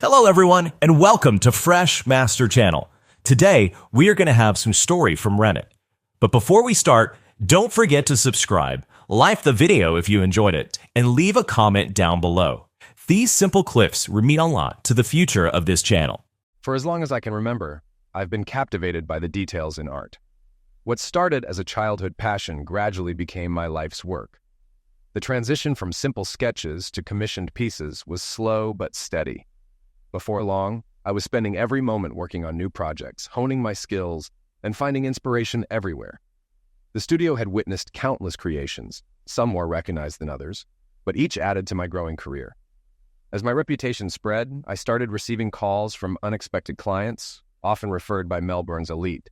Hello everyone, and welcome to Fresh Master Channel. Today, we are going to have some story from Reddit. But before we start, don't forget to subscribe, like the video if you enjoyed it, and leave a comment down below. These simple clips mean a lot to the future of this channel. For as long as I can remember, I've been captivated by the details in art. What started as a childhood passion gradually became my life's work. The transition from simple sketches to commissioned pieces was slow but steady. Before long, I was spending every moment working on new projects, honing my skills, and finding inspiration everywhere. The studio had witnessed countless creations, some more recognized than others, but each added to my growing career. As my reputation spread, I started receiving calls from unexpected clients, often referred by Melbourne's elite.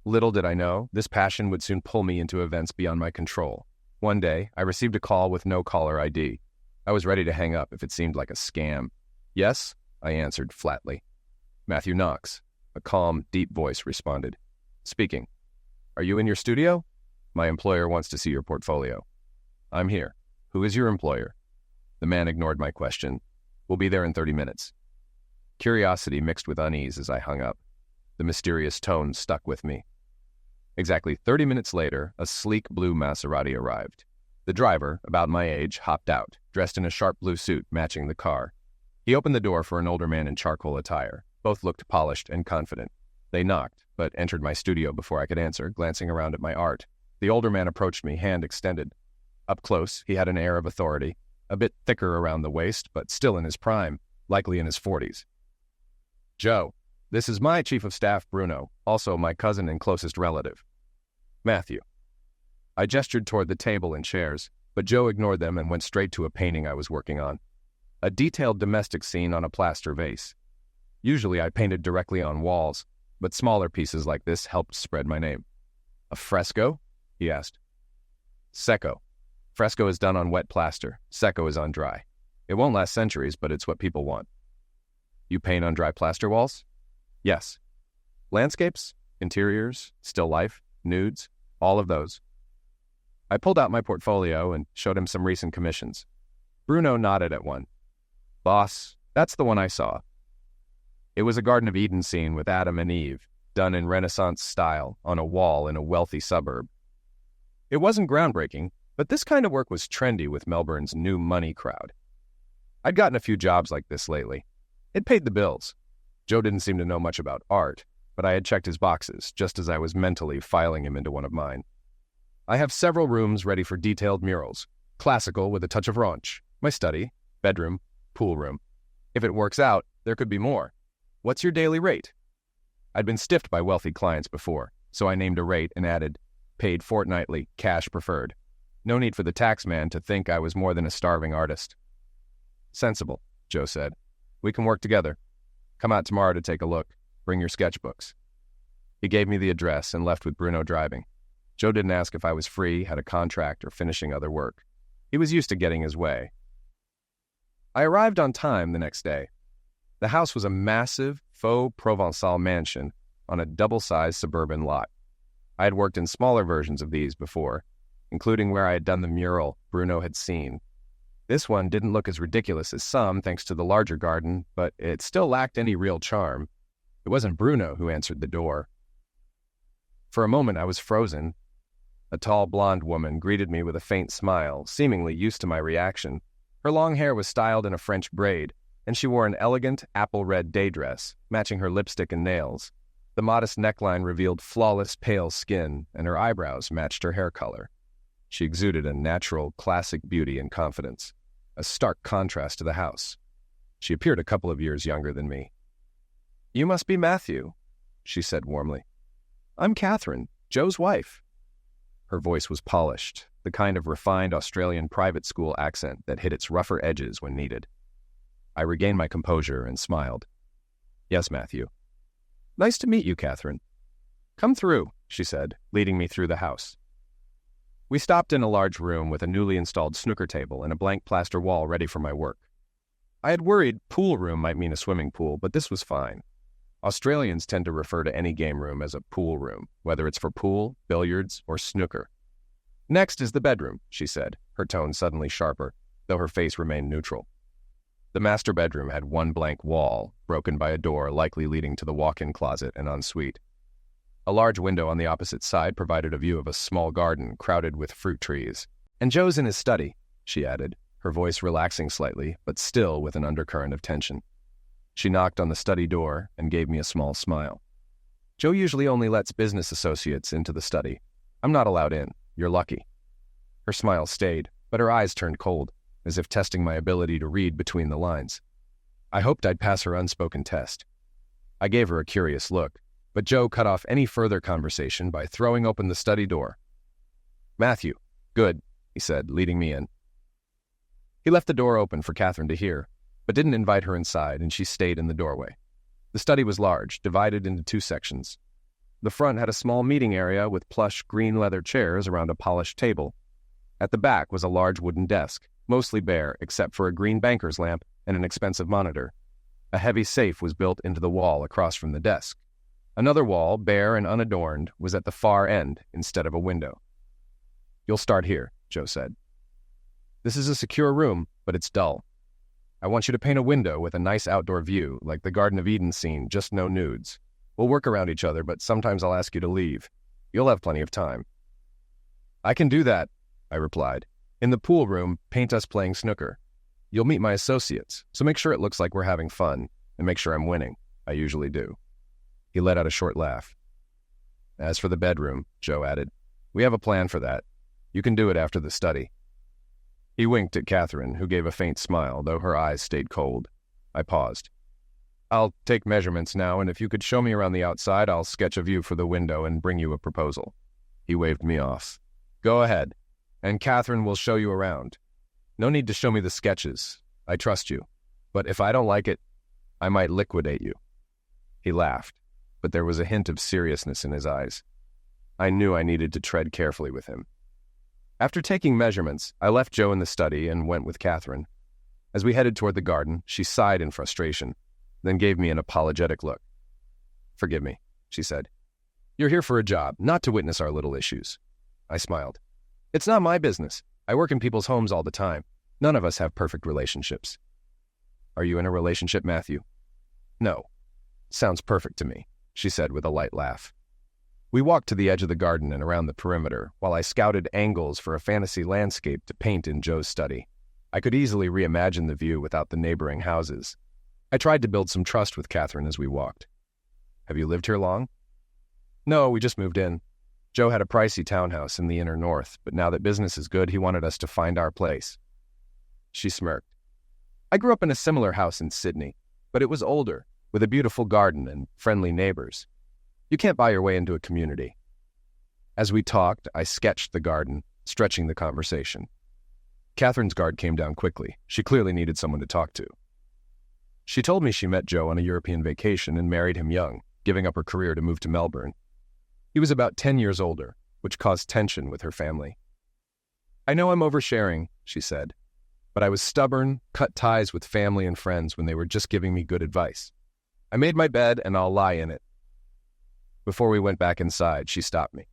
Little did I know, this passion would soon pull me into events beyond my control. One day, I received a call with no caller ID. I was ready to hang up if it seemed like a scam. Yes? I answered flatly. Matthew Knox, a calm, deep voice responded. Speaking. Are you in your studio? My employer wants to see your portfolio. I'm here. Who is your employer? The man ignored my question. We'll be there in 30 minutes. Curiosity mixed with unease as I hung up. The mysterious tone stuck with me. Exactly 30 minutes later, a sleek blue Maserati arrived. The driver, about my age, hopped out, dressed in a sharp blue suit matching the car. He opened the door for an older man in charcoal attire. Both looked polished and confident. They knocked, but entered my studio before I could answer, glancing around at my art. The older man approached me, hand extended. Up close, he had an air of authority, a bit thicker around the waist, but still in his prime, likely in his 40s. Joe, this is my chief of staff, Bruno, also my cousin and closest relative. Matthew. I gestured toward the table and chairs, but Joe ignored them and went straight to a painting I was working on. A detailed domestic scene on a plaster vase. Usually I painted directly on walls, but smaller pieces like this helped spread my name. A fresco? He asked. Secco. Fresco is done on wet plaster. Secco is on dry. It won't last centuries, but it's what people want. You paint on dry plaster walls? Yes. Landscapes? Interiors? Still life? Nudes? All of those. I pulled out my portfolio and showed him some recent commissions. Bruno nodded at one. Boss, that's the one I saw. It was a Garden of Eden scene with Adam and Eve, done in Renaissance style on a wall in a wealthy suburb. It wasn't groundbreaking, but this kind of work was trendy with Melbourne's new money crowd. I'd gotten a few jobs like this lately. It paid the bills. Joe didn't seem to know much about art, but I had checked his boxes, just as I was mentally filing him into one of mine. I have several rooms ready for detailed murals, classical with a touch of raunch. My study, bedroom, pool room. If it works out, there could be more. What's your daily rate? I'd been stiffed by wealthy clients before, so I named a rate and added, paid fortnightly, cash preferred. No need for the tax man to think I was more than a starving artist. Sensible, Joe said. We can work together. Come out tomorrow to take a look. Bring your sketchbooks. He gave me the address and left with Bruno driving. Joe didn't ask if I was free, had a contract, or finishing other work. He was used to getting his way. I arrived on time the next day. The house was a massive, faux Provençal mansion on a double-sized suburban lot. I had worked in smaller versions of these before, including where I had done the mural Bruno had seen. This one didn't look as ridiculous as some, thanks to the larger garden, but it still lacked any real charm. It wasn't Bruno who answered the door. For a moment, I was frozen. A tall, blonde woman greeted me with a faint smile, seemingly used to my reaction. Her long hair was styled in a French braid, and she wore an elegant apple-red day dress, matching her lipstick and nails. The modest neckline revealed flawless pale skin, and her eyebrows matched her hair color. She exuded a natural, classic beauty and confidence, a stark contrast to the house. She appeared a couple of years younger than me. You must be Matthew, she said warmly. I'm Catherine, Joe's wife. Her voice was polished, the kind of refined Australian private school accent that hit its rougher edges when needed. I regained my composure and smiled. Yes, Matthew. Nice to meet you, Catherine. Come through, she said, leading me through the house. We stopped in a large room with a newly installed snooker table and a blank plaster wall ready for my work. I had worried pool room might mean a swimming pool, but this was fine. Australians tend to refer to any game room as a pool room, whether it's for pool, billiards, or snooker. Next is the bedroom, she said, her tone suddenly sharper, though her face remained neutral. The master bedroom had one blank wall, broken by a door likely leading to the walk-in closet and ensuite. A large window on the opposite side provided a view of a small garden crowded with fruit trees. "And Joe's in his study," she added, her voice relaxing slightly, but still with an undercurrent of tension. She knocked on the study door and gave me a small smile. "Joe usually only lets business associates into the study. I'm not allowed in. You're lucky." Her smile stayed, but her eyes turned cold, as if testing my ability to read between the lines. I hoped I'd pass her unspoken test. I gave her a curious look, but Joe cut off any further conversation by throwing open the study door. "Matthew, good," he said, leading me in. He left the door open for Catherine to hear, but didn't invite her inside, and she stayed in the doorway. The study was large, divided into two sections. The front had a small meeting area with plush green leather chairs around a polished table. At the back was a large wooden desk, mostly bare except for a green banker's lamp and an expensive monitor. A heavy safe was built into the wall across from the desk. Another wall, bare and unadorned, was at the far end instead of a window. "You'll start here," Joe said. "This is a secure room, but it's dull. I want you to paint a window with a nice outdoor view, like the Garden of Eden scene, just no nudes. We'll work around each other, but sometimes I'll ask you to leave. You'll have plenty of time." "I can do that," I replied. "In the pool room, paint us playing snooker. You'll meet my associates, so make sure it looks like we're having fun, and make sure I'm winning. I usually do." He let out a short laugh. "As for the bedroom," Joe added, "we have a plan for that. You can do it after the study." He winked at Catherine, who gave a faint smile, though her eyes stayed cold. I paused. "I'll take measurements now, and if you could show me around the outside, I'll sketch a view for the window and bring you a proposal." He waved me off. "Go ahead, and Catherine will show you around. No need to show me the sketches. I trust you. But if I don't like it, I might liquidate you." He laughed, but there was a hint of seriousness in his eyes. I knew I needed to tread carefully with him. After taking measurements, I left Joe in the study and went with Catherine. As we headed toward the garden, she sighed in frustration, then gave me an apologetic look. "Forgive me," she said. "You're here for a job, not to witness our little issues." I smiled. "It's not my business. I work in people's homes all the time. None of us have perfect relationships." "Are you in a relationship, Matthew?" "No." "Sounds perfect to me," she said with a light laugh. We walked to the edge of the garden and around the perimeter, while I scouted angles for a fantasy landscape to paint in Joe's study. I could easily reimagine the view without the neighboring houses. I tried to build some trust with Catherine as we walked. "Have you lived here long?" "No, we just moved in. Joe had a pricey townhouse in the inner north, but now that business is good, he wanted us to find our place." She smirked. "I grew up in a similar house in Sydney, but it was older, with a beautiful garden and friendly neighbors. You can't buy your way into a community." As we talked, I sketched the garden, stretching the conversation. Catherine's guard came down quickly. She clearly needed someone to talk to. She told me she met Joe on a European vacation and married him young, giving up her career to move to Melbourne. He was about 10 years older, which caused tension with her family. "I know I'm oversharing," she said, "but I was stubborn, cut ties with family and friends when they were just giving me good advice. I made my bed and I'll lie in it." Before we went back inside, she stopped me.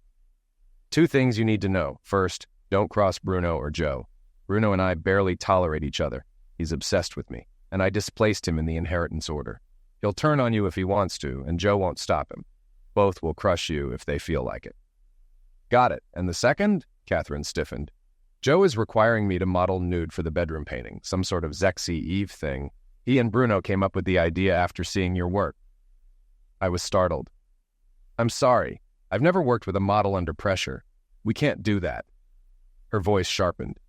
"Two things you need to know. First, don't cross Bruno or Joe. Bruno and I barely tolerate each other. He's obsessed with me, and I displaced him in the inheritance order. He'll turn on you if he wants to, and Joe won't stop him. Both will crush you if they feel like it." "Got it. And the second?" Catherine stiffened. "Joe is requiring me to model nude for the bedroom painting, some sort of Zexy Eve thing. He and Bruno came up with the idea after seeing your work." I was startled. "I'm sorry. I've never worked with a model under pressure. We can't do that." Her voice sharpened.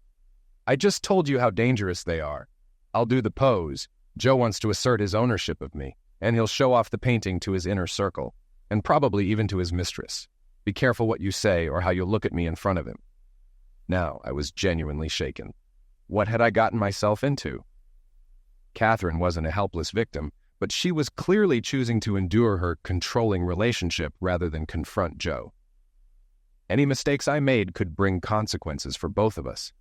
"I just told you how dangerous they are. I'll do the pose. Joe wants to assert his ownership of me, and he'll show off the painting to his inner circle, and probably even to his mistress. Be careful what you say or how you'll look at me in front of him." Now I was genuinely shaken. What had I gotten myself into? Catherine wasn't a helpless victim, but she was clearly choosing to endure her controlling relationship rather than confront Joe. Any mistakes I made could bring consequences for both of us.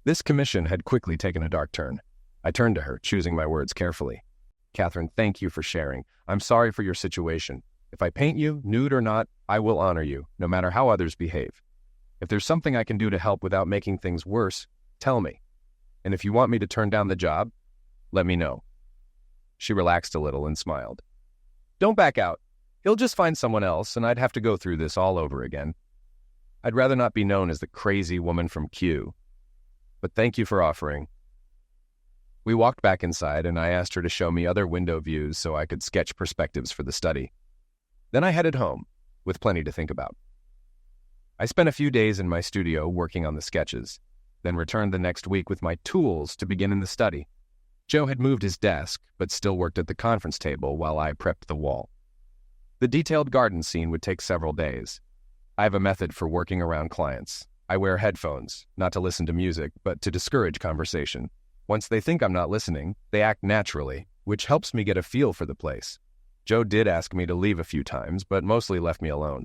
This commission had quickly taken a dark turn. I turned to her, choosing my words carefully. "Catherine, thank you for sharing. I'm sorry for your situation. If I paint you, nude or not, I will honor you, no matter how others behave. If there's something I can do to help without making things worse, tell me. And if you want me to turn down the job, Let me know. She relaxed a little and smiled. Don't back out. He'll just find someone else, and I'd have to go through this all over again. I'd rather not be known as the crazy woman from Q. But thank you for offering. We walked back inside, and I asked her to show me other window views so I could sketch perspectives for the study. Then I headed home, with plenty to think about. I spent a few days in my studio working on the sketches, then returned the next week with my tools to begin in the study. Joe had moved his desk, but still worked at the conference table while I prepped the wall. The detailed garden scene would take several days. I have a method for working around clients. I wear headphones, not to listen to music, but to discourage conversation. Once they think I'm not listening, they act naturally, which helps me get a feel for the place. Joe did ask me to leave a few times, but mostly left me alone.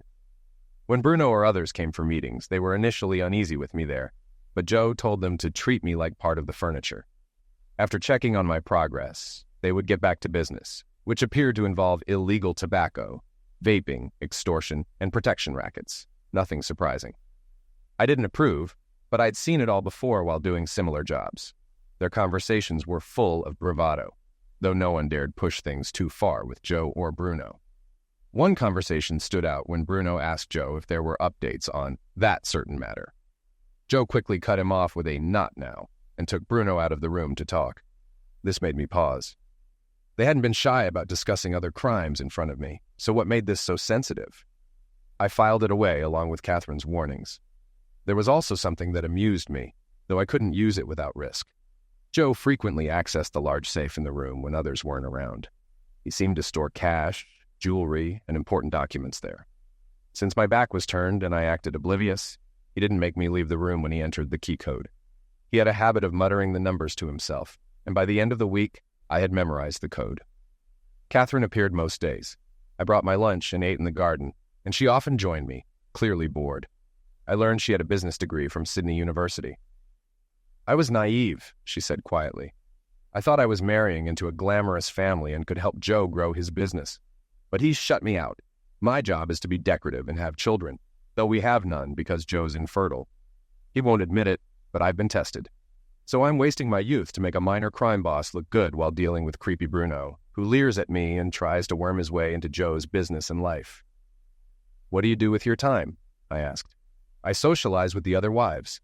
When Bruno or others came for meetings, they were initially uneasy with me there, but Joe told them to treat me like part of the furniture. After checking on my progress, they would get back to business, which appeared to involve illegal tobacco, vaping, extortion, and protection rackets. Nothing surprising. I didn't approve, but I'd seen it all before while doing similar jobs. Their conversations were full of bravado, though no one dared push things too far with Joe or Bruno. One conversation stood out when Bruno asked Joe if there were updates on that certain matter. Joe quickly cut him off with a "not now" and took Bruno out of the room to talk. This made me pause. They hadn't been shy about discussing other crimes in front of me, so what made this so sensitive? I filed it away along with Catherine's warnings. There was also something that amused me, though I couldn't use it without risk. Joe frequently accessed the large safe in the room when others weren't around. He seemed to store cash, jewelry, and important documents there. Since my back was turned and I acted oblivious, he didn't make me leave the room when he entered the key code. He had a habit of muttering the numbers to himself, and by the end of the week, I had memorized the code. Catherine appeared most days. I brought my lunch and ate in the garden, and she often joined me, clearly bored. I learned she had a business degree from Sydney University. I was naive, she said quietly. I thought I was marrying into a glamorous family and could help Joe grow his business. But he's shut me out. My job is to be decorative and have children, though we have none because Joe's infertile. He won't admit it, but I've been tested. So I'm wasting my youth to make a minor crime boss look good while dealing with creepy Bruno, who leers at me and tries to worm his way into Joe's business and life. What do you do with your time? I asked. I socialize with the other wives.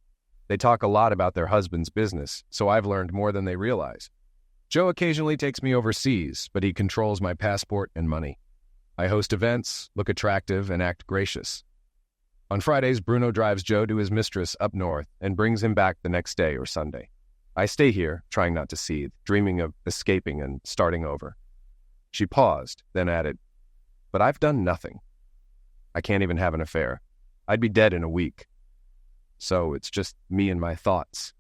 They talk a lot about their husband's business, so I've learned more than they realize. Joe occasionally takes me overseas, but he controls my passport and money. I host events, look attractive, and act gracious. On Fridays, Bruno drives Joe to his mistress up north and brings him back the next day or Sunday. I stay here, trying not to seethe, dreaming of escaping and starting over. She paused, then added, "But I've done nothing. I can't even have an affair. I'd be dead in a week. So it's just me and my thoughts."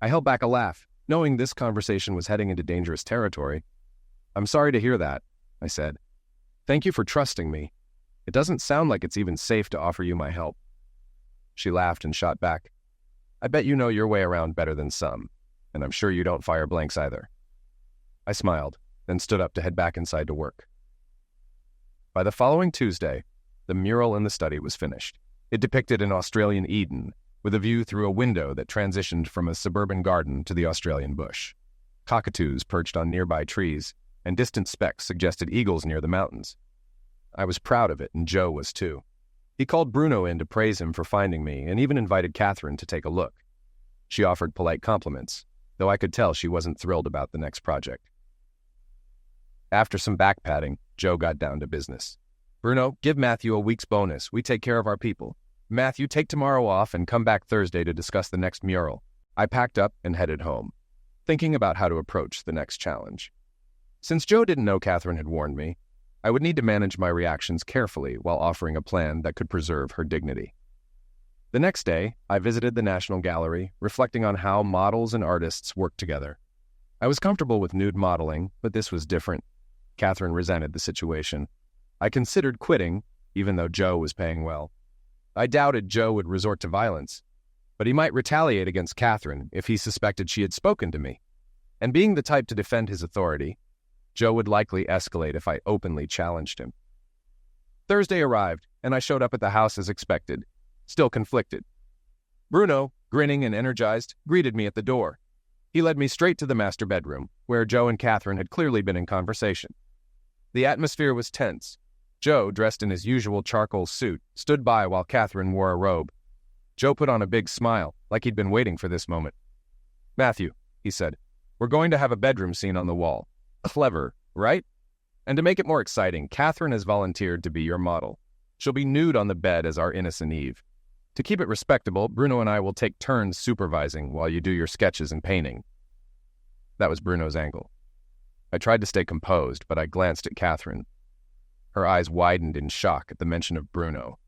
I held back a laugh, knowing this conversation was heading into dangerous territory. "I'm sorry to hear that," I said. "Thank you for trusting me. It doesn't sound like it's even safe to offer you my help." She laughed and shot back. "I bet you know your way around better than some, and I'm sure you don't fire blanks either." I smiled, then stood up to head back inside to work. By the following Tuesday, the mural in the study was finished. It depicted an Australian Eden, with a view through a window that transitioned from a suburban garden to the Australian bush. Cockatoos perched on nearby trees, and distant specks suggested eagles near the mountains. I was proud of it, and Joe was too. He called Bruno in to praise him for finding me, and even invited Catherine to take a look. She offered polite compliments, though I could tell she wasn't thrilled about the next project. After some back-patting, Joe got down to business. "Bruno, give Matthew a week's bonus. We take care of our people. Matthew, take tomorrow off and come back Thursday to discuss the next mural." I packed up and headed home, thinking about how to approach the next challenge. Since Joe didn't know Catherine had warned me, I would need to manage my reactions carefully while offering a plan that could preserve her dignity. The next day, I visited the National Gallery, reflecting on how models and artists work together. I was comfortable with nude modeling, but this was different. Catherine resented the situation. I considered quitting, even though Joe was paying well. I doubted Joe would resort to violence, but he might retaliate against Catherine if he suspected she had spoken to me. And being the type to defend his authority, Joe would likely escalate if I openly challenged him. Thursday arrived, and I showed up at the house as expected, still conflicted. Bruno, grinning and energized, greeted me at the door. He led me straight to the master bedroom, where Joe and Catherine had clearly been in conversation. The atmosphere was tense. Joe, dressed in his usual charcoal suit, stood by while Catherine wore a robe. Joe put on a big smile, like he'd been waiting for this moment. "Matthew," he said, "we're going to have a bedroom scene on the wall. Clever, right? And to make it more exciting, Catherine has volunteered to be your model. She'll be nude on the bed as our innocent Eve. To keep it respectable, Bruno and I will take turns supervising while you do your sketches and painting." That was Bruno's angle. I tried to stay composed, but I glanced at Catherine. Her eyes widened in shock at the mention of Bruno.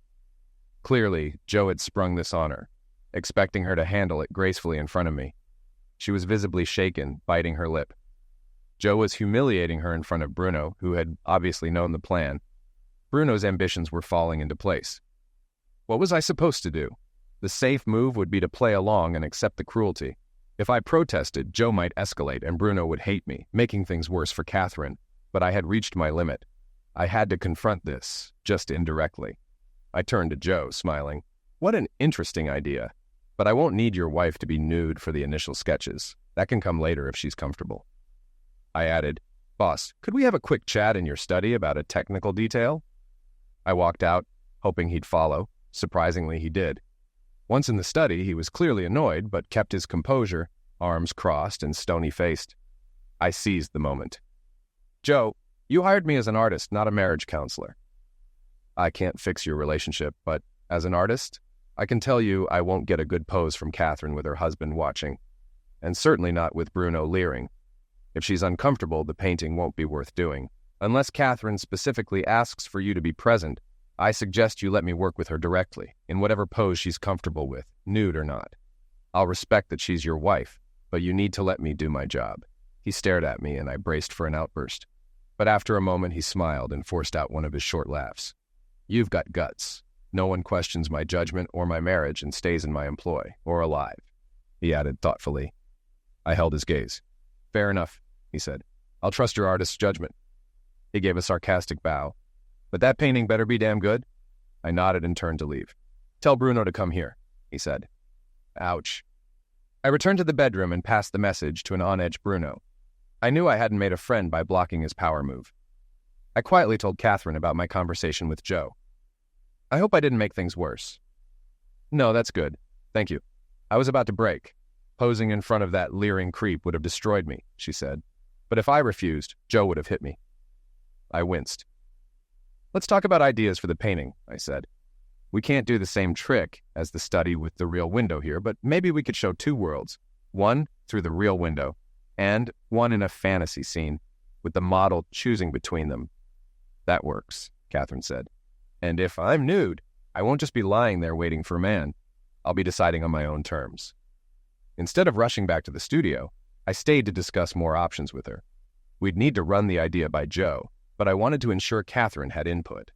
Clearly, Joe had sprung this on her, expecting her to handle it gracefully in front of me. She was visibly shaken, biting her lip. Joe was humiliating her in front of Bruno, who had obviously known the plan. Bruno's ambitions were falling into place. What was I supposed to do? The safe move would be to play along and accept the cruelty. If I protested, Joe might escalate and Bruno would hate me, making things worse for Catherine. But I had reached my limit. I had to confront this, just indirectly. I turned to Joe, smiling. "What an interesting idea. But I won't need your wife to be nude for the initial sketches. That can come later if she's comfortable." I added, "Boss, could we have a quick chat in your study about a technical detail?" I walked out, hoping he'd follow. Surprisingly, he did. Once in the study, he was clearly annoyed, but kept his composure, arms crossed and stony-faced. I seized the moment. "Joe, you hired me as an artist, not a marriage counselor. I can't fix your relationship, but as an artist, I can tell you I won't get a good pose from Catherine with her husband watching, and certainly not with Bruno leering. If she's uncomfortable, the painting won't be worth doing. Unless Catherine specifically asks for you to be present, I suggest you let me work with her directly, in whatever pose she's comfortable with, nude or not. I'll respect that she's your wife, but you need to let me do my job." He stared at me, and I braced for an outburst. But after a moment, he smiled and forced out one of his short laughs. "You've got guts. No one questions my judgment or my marriage and stays in my employ, or alive," he added thoughtfully. I held his gaze. "Fair enough," he said. "I'll trust your artist's judgment." He gave a sarcastic bow. "But that painting better be damn good." I nodded and turned to leave. "Tell Bruno to come here," he said. Ouch. I returned to the bedroom and passed the message to an on-edge Bruno. I knew I hadn't made a friend by blocking his power move. I quietly told Catherine about my conversation with Joe. "I hope I didn't make things worse." "No, that's good. Thank you. I was about to break. Posing in front of that leering creep would have destroyed me," she said. "But if I refused, Joe would have hit me." I winced. "Let's talk about ideas for the painting," I said. "We can't do the same trick as the study with the real window here, but maybe we could show two worlds, one through the real window, and one in a fantasy scene, with the model choosing between them." "That works," Catherine said. "And if I'm nude, I won't just be lying there waiting for a man. I'll be deciding on my own terms." Instead of rushing back to the studio, I stayed to discuss more options with her. We'd need to run the idea by Joe, but I wanted to ensure Catherine had input.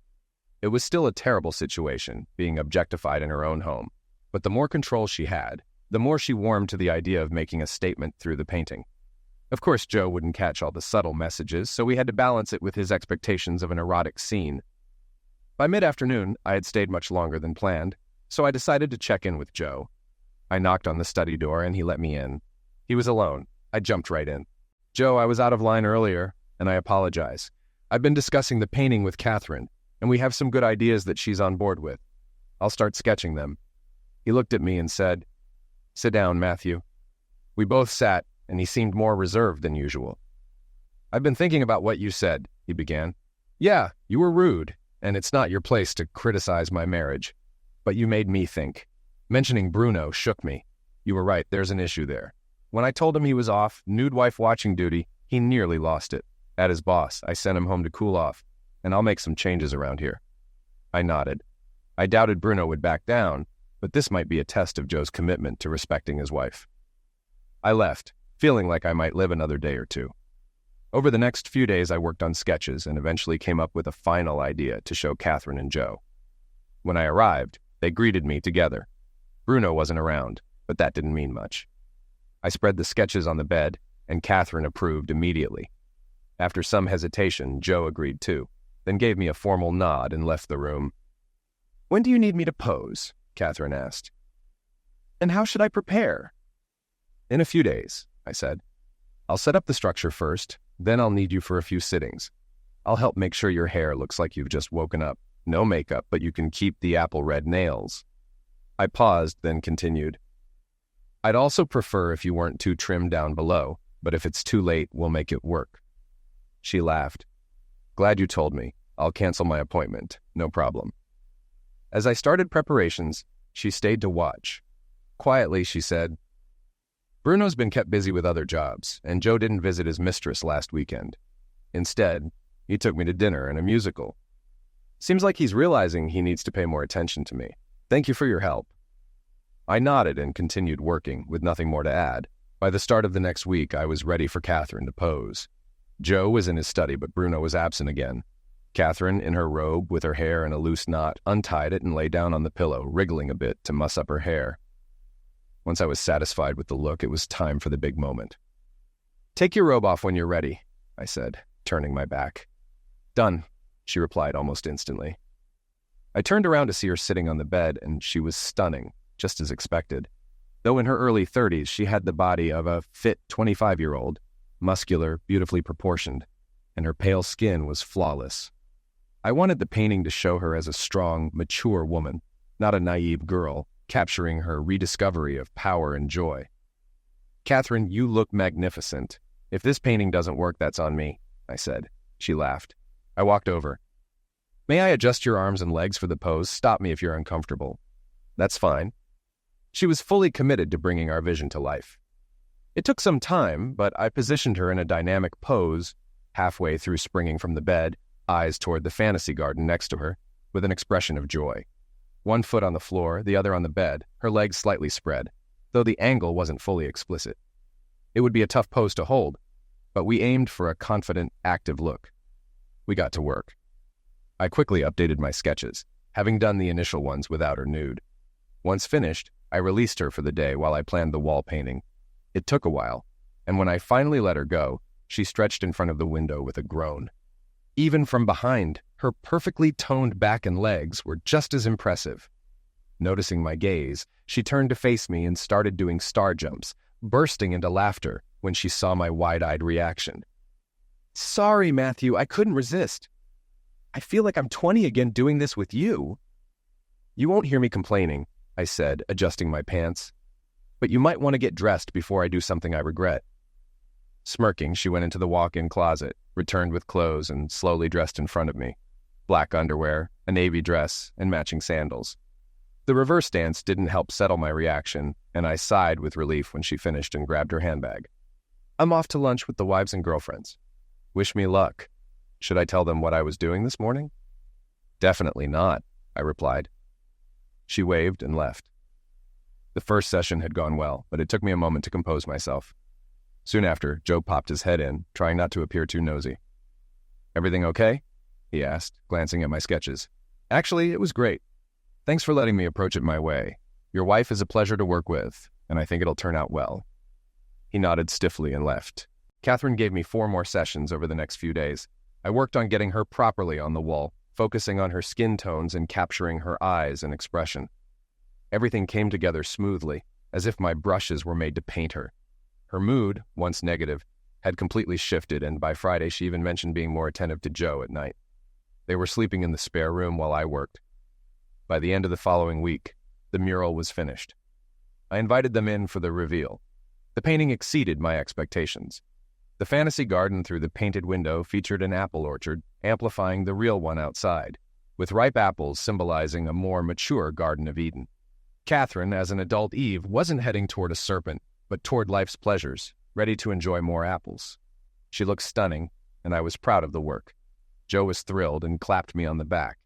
It was still a terrible situation, being objectified in her own home, but the more control she had, the more she warmed to the idea of making a statement through the painting. Of course, Joe wouldn't catch all the subtle messages, so we had to balance it with his expectations of an erotic scene. By mid-afternoon, I had stayed much longer than planned, so I decided to check in with Joe. I knocked on the study door and he let me in. He was alone. I jumped right in. "Joe, I was out of line earlier, and I apologize. I've been discussing the painting with Catherine, and we have some good ideas that she's on board with. I'll start sketching them." He looked at me and said, "Sit down, Matthew." We both sat, and he seemed more reserved than usual. "I've been thinking about what you said," he began. "Yeah, you were rude, and it's not your place to criticize my marriage. But you made me think. Mentioning Bruno shook me. You were right, there's an issue there. When I told him he was off nude wife watching duty, he nearly lost it. At his boss, I sent him home to cool off, and I'll make some changes around here." I nodded. I doubted Bruno would back down, but this might be a test of Joe's commitment to respecting his wife. I left, feeling like I might live another day or two. Over the next few days, I worked on sketches and eventually came up with a final idea to show Catherine and Joe. When I arrived, they greeted me together. Bruno wasn't around, but that didn't mean much. I spread the sketches on the bed, and Catherine approved immediately. After some hesitation, Joe agreed too, then gave me a formal nod and left the room. "When do you need me to pose?" Catherine asked. "And how should I prepare?" "In a few days. I said. "I'll set up the structure first, then I'll need you for a few sittings. I'll help make sure your hair looks like you've just woken up. No makeup, but you can keep the apple red nails." I paused, then continued. "I'd also prefer if you weren't too trimmed down below, but if it's too late, we'll make it work." She laughed. "Glad you told me. I'll cancel my appointment. No problem." As I started preparations, she stayed to watch. Quietly, she said, "Bruno's been kept busy with other jobs, and Joe didn't visit his mistress last weekend. Instead, he took me to dinner and a musical. Seems like he's realizing he needs to pay more attention to me. Thank you for your help." I nodded and continued working, with nothing more to add. By the start of the next week, I was ready for Catherine to pose. Joe was in his study, but Bruno was absent again. Catherine, in her robe with her hair in a loose knot, untied it and lay down on the pillow, wriggling a bit to muss up her hair. Once I was satisfied with the look, it was time for the big moment. "Take your robe off when you're ready," I said, turning my back. "Done," she replied almost instantly. I turned around to see her sitting on the bed, and she was stunning, just as expected. Though in her early 30s, she had the body of a fit 25-year-old, muscular, beautifully proportioned, and her pale skin was flawless. I wanted the painting to show her as a strong, mature woman, not a naive girl, capturing her rediscovery of power and joy. "Catherine, you look magnificent. If this painting doesn't work, that's on me," I said. She laughed. I walked over. "May I adjust your arms and legs for the pose? Stop me if you're uncomfortable." "That's fine." She was fully committed to bringing our vision to life. It took some time, but I positioned her in a dynamic pose, halfway through springing from the bed, eyes toward the fantasy garden next to her, with an expression of joy. One foot on the floor, the other on the bed, her legs slightly spread, though the angle wasn't fully explicit. It would be a tough pose to hold, but we aimed for a confident, active look. We got to work. I quickly updated my sketches, having done the initial ones without her nude. Once finished, I released her for the day while I planned the wall painting. It took a while, and when I finally let her go, she stretched in front of the window with a groan. Even from behind, her perfectly toned back and legs were just as impressive. Noticing my gaze, she turned to face me and started doing star jumps, bursting into laughter when she saw my wide-eyed reaction. "Sorry, Matthew, I couldn't resist. I feel like I'm 20 again doing this with you." "You won't hear me complaining," I said, adjusting my pants. "But you might want to get dressed before I do something I regret." Smirking, she went into the walk-in closet, returned with clothes, and slowly dressed in front of me. Black underwear, a navy dress, and matching sandals. The reverse dance didn't help settle my reaction, and I sighed with relief when she finished and grabbed her handbag. "I'm off to lunch with the wives and girlfriends." "Wish me luck." Should I tell them what I was doing this morning? "Definitely not," I replied. She waved and left. The first session had gone well, but it took me a moment to compose myself. Soon after, Joe popped his head in, trying not to appear too nosy. "Everything okay?" he asked, glancing at my sketches. "Actually, it was great. Thanks for letting me approach it my way. Your wife is a pleasure to work with, and I think it'll turn out well." He nodded stiffly and left. Catherine gave me 4 more sessions over the next few days. I worked on getting her properly on the wall, focusing on her skin tones and capturing her eyes and expression. Everything came together smoothly, as if my brushes were made to paint her. Her mood, once negative, had completely shifted, and by Friday she even mentioned being more attentive to Joe at night. They were sleeping in the spare room while I worked. By the end of the following week, the mural was finished. I invited them in for the reveal. The painting exceeded my expectations. The fantasy garden through the painted window featured an apple orchard, amplifying the real one outside, with ripe apples symbolizing a more mature Garden of Eden. Catherine, as an adult Eve, wasn't heading toward a serpent, but toward life's pleasures, ready to enjoy more apples. She looked stunning, and I was proud of the work. Joe was thrilled and clapped me on the back.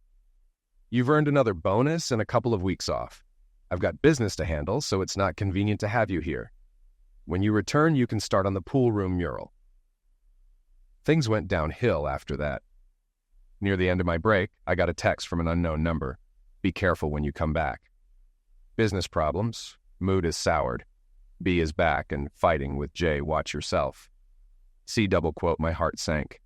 "You've earned another bonus and a couple of weeks off. I've got business to handle, so it's not convenient to have you here. When you return, you can start on the pool room mural." Things went downhill after that. Near the end of my break, I got a text from an unknown number. "Be careful when you come back. Business problems. Mood is soured. B is back and fighting with J. Watch yourself." C double quote, my heart sank.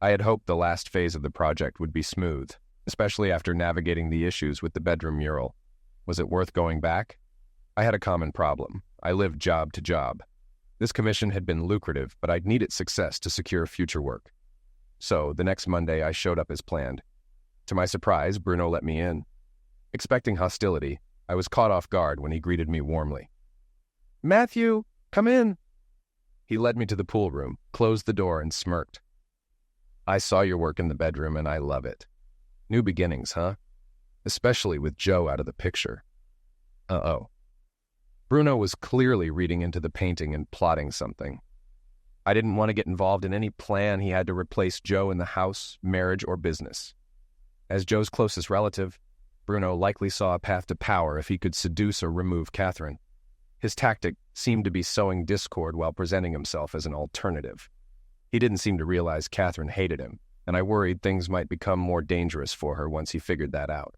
I had hoped the last phase of the project would be smooth, especially after navigating the issues with the bedroom mural. Was it worth going back? I had a common problem. I lived job to job. This commission had been lucrative, but I'd needed success to secure future work. So, the next Monday, I showed up as planned. To my surprise, Bruno let me in. Expecting hostility, I was caught off guard when he greeted me warmly. "Matthew, come in." He led me to the pool room, closed the door, and smirked. "I saw your work in the bedroom, and I love it. New beginnings, huh? Especially with Joe out of the picture." Uh-oh. Bruno was clearly reading into the painting and plotting something. I didn't want to get involved in any plan he had to replace Joe in the house, marriage, or business. As Joe's closest relative, Bruno likely saw a path to power if he could seduce or remove Catherine. His tactic seemed to be sowing discord while presenting himself as an alternative. He didn't seem to realize Catherine hated him, and I worried things might become more dangerous for her once he figured that out.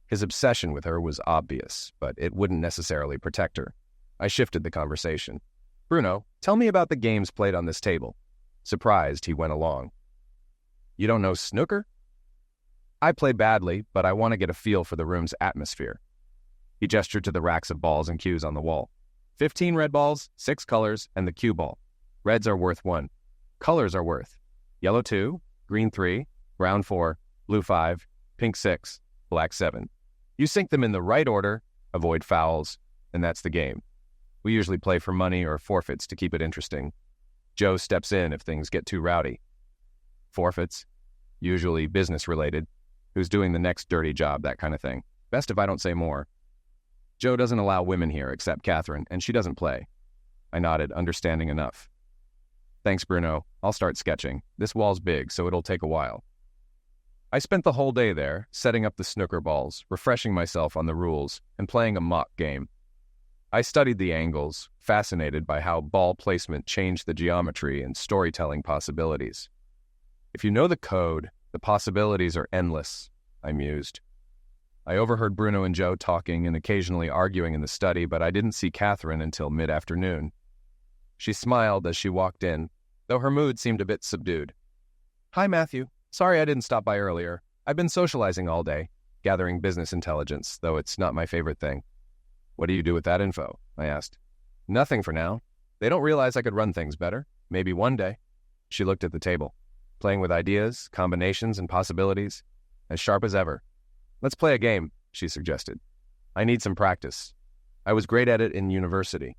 His obsession with her was obvious, but it wouldn't necessarily protect her. I shifted the conversation. "Bruno, tell me about the games played on this table." Surprised, he went along. "You don't know snooker?" "I play badly, but I want to get a feel for the room's atmosphere." He gestured to the racks of balls and cues on the wall. 15 red balls, 6 colors, and the cue ball. Reds are worth 1. Colors are worth yellow 2, green 3, brown 4, blue 5, pink 6, black 7. You sink them in the right order, avoid fouls, and that's the game. We usually play for money or forfeits to keep it interesting. Joe steps in if things get too rowdy. Forfeits, usually business-related. Who's doing the next dirty job, that kind of thing. Best if I don't say more. Joe doesn't allow women here except Catherine, and she doesn't play. I nodded, understanding enough. "Thanks, Bruno. I'll start sketching. This wall's big, so it'll take a while." I spent the whole day there, setting up the snooker balls, refreshing myself on the rules, and playing a mock game. I studied the angles, fascinated by how ball placement changed the geometry and storytelling possibilities. If you know the code, the possibilities are endless, I mused. I overheard Bruno and Joe talking and occasionally arguing in the study, but I didn't see Catherine until mid-afternoon. She smiled as she walked in, though her mood seemed a bit subdued. "Hi, Matthew. Sorry I didn't stop by earlier. I've been socializing all day, gathering business intelligence, though it's not my favorite thing." "What do you do with that info?" I asked. "Nothing for now. They don't realize I could run things better. Maybe one day." She looked at the table, playing with ideas, combinations, and possibilities, as sharp as ever. "Let's play a game," she suggested. "I need some practice. I was great at it in university."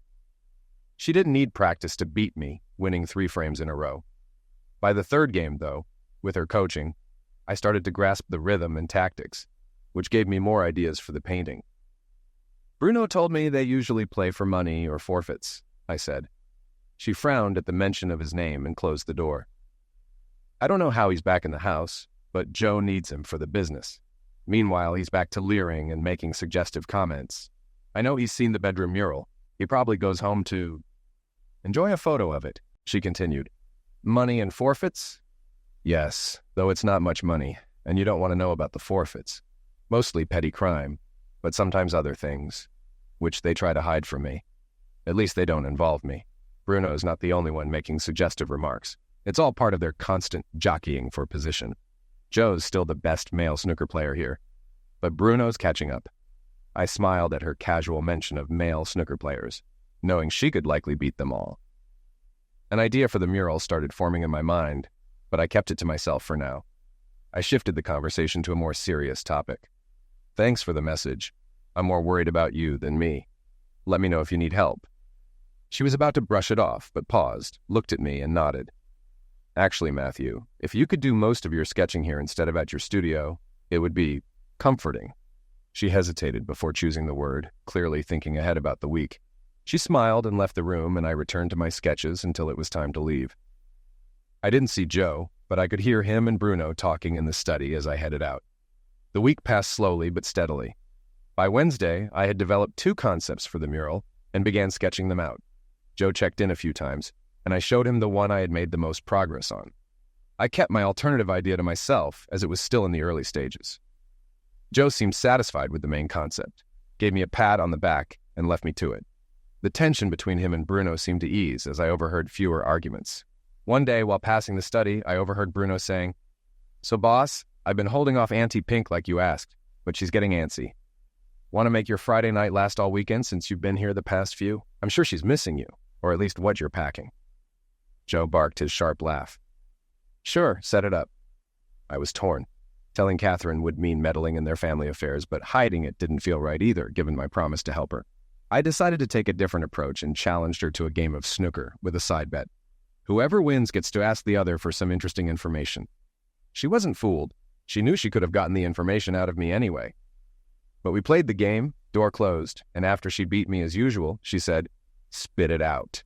She didn't need practice to beat me, winning 3 frames in a row. By the third game, though, with her coaching, I started to grasp the rhythm and tactics, which gave me more ideas for the painting. "Bruno told me they usually play for money or forfeits," I said. She frowned at the mention of his name and closed the door. "I don't know how he's back in the house, but Joe needs him for the business. Meanwhile, he's back to leering and making suggestive comments. I know he's seen the bedroom mural. He probably goes home to enjoy a photo of it," she continued. "Money and forfeits?" "Yes, though it's not much money, and you don't want to know about the forfeits. Mostly petty crime, but sometimes other things, which they try to hide from me. At least they don't involve me. Bruno's not the only one making suggestive remarks. It's all part of their constant jockeying for position. Joe's still the best male snooker player here, but Bruno's catching up." I smiled at her casual mention of male snooker players, knowing she could likely beat them all. An idea for the mural started forming in my mind, but I kept it to myself for now. I shifted the conversation to a more serious topic. "Thanks for the message. I'm more worried about you than me. Let me know if you need help." She was about to brush it off, but paused, looked at me, and nodded. "Actually, Matthew, if you could do most of your sketching here instead of at your studio, it would be comforting." She hesitated before choosing the word, clearly thinking ahead about the week. She smiled and left the room, and I returned to my sketches until it was time to leave. I didn't see Joe, but I could hear him and Bruno talking in the study as I headed out. The week passed slowly but steadily. By Wednesday, I had developed 2 concepts for the mural and began sketching them out. Joe checked in a few times, and I showed him the one I had made the most progress on. I kept my alternative idea to myself as it was still in the early stages. Joe seemed satisfied with the main concept, gave me a pat on the back, and left me to it. The tension between him and Bruno seemed to ease as I overheard fewer arguments. One day, while passing the study, I overheard Bruno saying, "So boss, I've been holding off Auntie Pink like you asked, but she's getting antsy. Want to make your Friday night last all weekend since you've been here the past few? I'm sure she's missing you. or at least what you're packing. Joe barked his sharp laugh. Sure, set it up. I was torn. Telling Catherine would mean meddling in their family affairs, but hiding it didn't feel right either, given my promise to help her. I decided to take a different approach and challenged her to a game of snooker with a side bet. Whoever wins gets to ask the other for some interesting information. She wasn't fooled. She knew she could have gotten the information out of me anyway. But we played the game, door closed, and after she beat me as usual, she said, "Spit it out."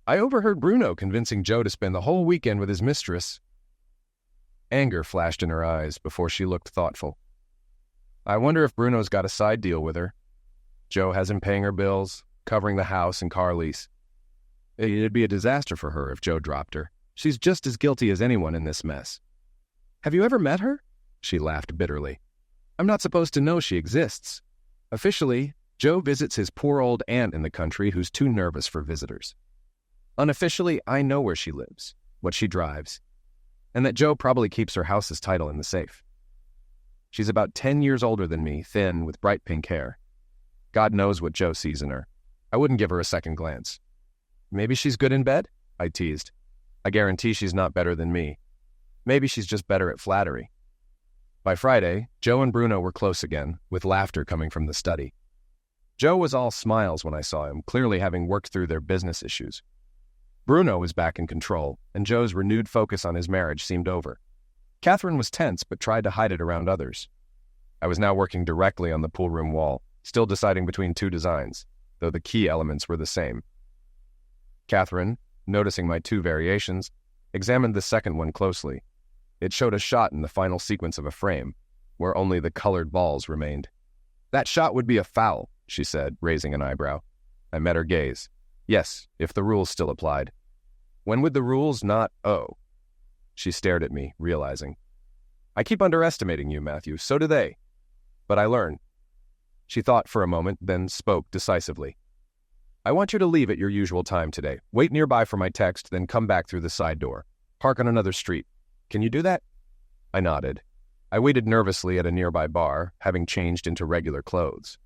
I overheard Bruno convincing Joe to spend the whole weekend with his mistress. Anger flashed in her eyes before she looked thoughtful. I wonder if Bruno's got a side deal with her. Joe has him paying her bills, covering the house and car lease. It'd be a disaster for her if Joe dropped her. She's just as guilty as anyone in this mess. Have you ever met her? She laughed bitterly. I'm not supposed to know she exists. Officially, Joe visits his poor old aunt in the country who's too nervous for visitors. Unofficially, I know where she lives, what she drives, and that Joe probably keeps her house's title in the safe. She's about 10 years older than me, thin, with bright pink hair. God knows what Joe sees in her. I wouldn't give her a second glance. Maybe she's good in bed? I teased. I guarantee she's not better than me. Maybe she's just better at flattery. By Friday, Joe and Bruno were close again, with laughter coming from the study. Joe was all smiles when I saw him, clearly having worked through their business issues. Bruno was back in control, and Joe's renewed focus on his marriage seemed over. Catherine was tense, but tried to hide it around others. I was now working directly on the pool room wall, still deciding between two designs, though the key elements were the same. Catherine, noticing my two variations, examined the second one closely. It showed a shot in the final sequence of a frame, where only the colored balls remained. That shot would be a foul, she said, raising an eyebrow. I met her gaze. Yes, if the rules still applied. When would the rules not oh? She stared at me, realizing. I keep underestimating you, Matthew, so do they. But I learn. She thought for a moment, then spoke decisively. I want you to leave at your usual time today. Wait nearby for my text, then come back through the side door. Park on another street. Can you do that? I nodded. I waited nervously at a nearby bar, having changed into regular clothes.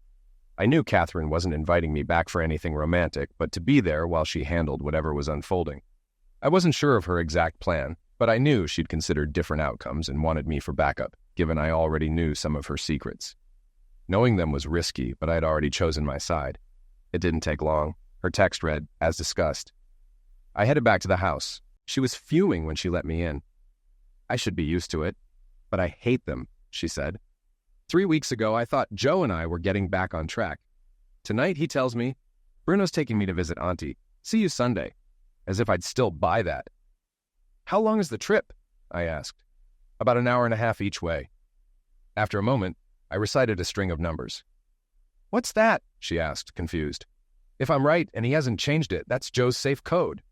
I knew Catherine wasn't inviting me back for anything romantic, but to be there while she handled whatever was unfolding. I wasn't sure of her exact plan, but I knew she'd considered different outcomes and wanted me for backup, given I already knew some of her secrets. Knowing them was risky, but I had already chosen my side. It didn't take long. Her text read, as discussed. I headed back to the house. She was fuming when she let me in. I should be used to it, but I hate them, she said. 3 weeks ago, I thought Joe and I were getting back on track. Tonight, he tells me, Bruno's taking me to visit Auntie. See you Sunday. As if I'd still buy that. How long is the trip? I asked. About an hour and a half each way. After a moment, I recited a string of numbers. What's that? She asked, confused. If I'm right and he hasn't changed it, that's Joe's safe code.